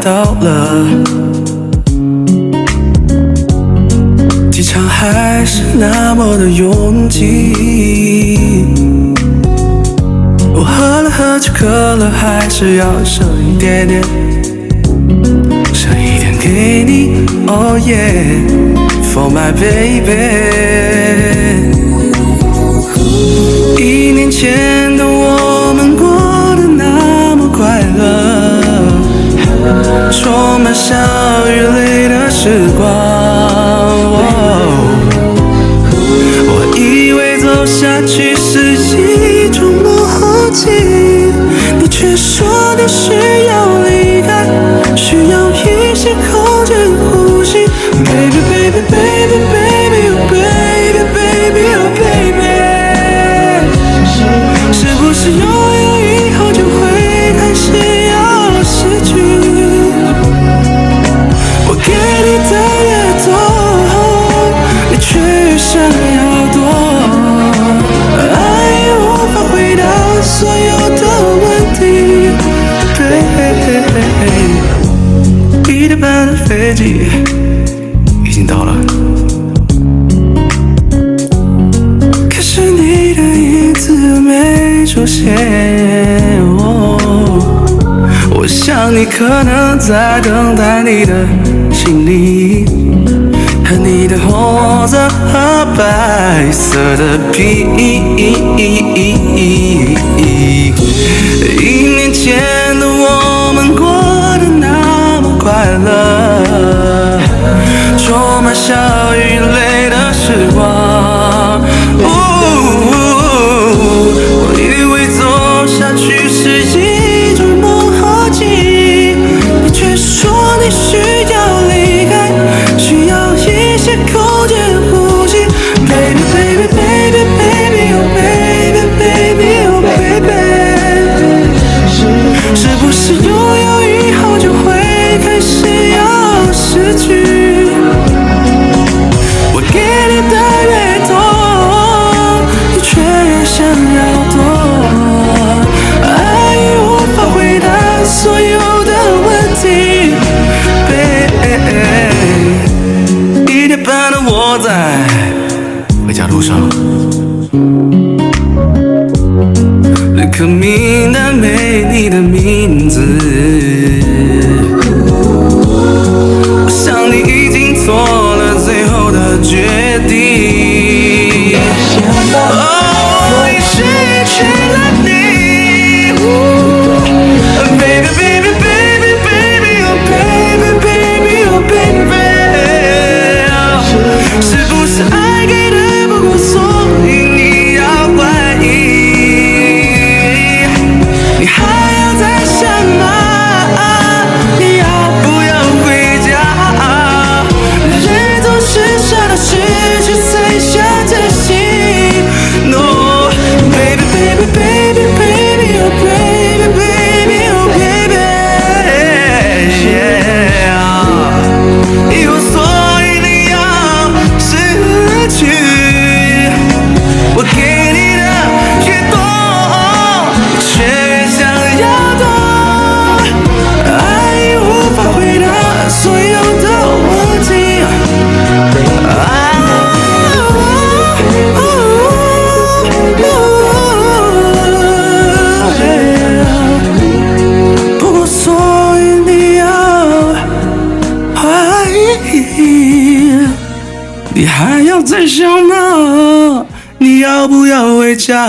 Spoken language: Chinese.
到了，机场还是那么的拥挤。我喝了喝就渴了，还是要剩一点点，剩一点给你。Oh yeah, for my baby。1年前的我们过得那么快乐，充满笑与泪的时光。我以为走下去是一种默契，你却说你需要离开，需要一些空间呼吸。Baby baby baby baby oh baby baby oh baby， 是不是拥有以后就会开始要失去？我给你的越多，你却越想要多。爱无法回答所有的问题。1点半的飞机已经到了，可是你的影子没出现。我想你可能在等待你的行李和你的红色和白色的皮。1年前的我们过得那么快乐，充满笑与泪的时光。我以为走下去是一种默契，你却说你需要离开，需要一些空间呼吸。Baby baby baby baby oh baby baby oh baby， 是不是拥有以后就会开始要失去？我给你的越多，你却越想要多。爱无法回答所有的问题。1点半的我在回家路上，立刻名单没你的名字。我想你已经做了最后的决定。我已失去了你。Baby baby baby baby oh baby baby oh baby， 是不是爱给的不够，所以你要怀疑？你还要再想吗？你要不要回家？人总是想到失去才想珍惜。No baby baby baby baby oh baby baby oh baby yeah， 以后所以你要失去，我给你的越多，你却越想要多。爱无法回答所有的问题。不过所以你要怀疑，你还要再想吗？你要不要回家？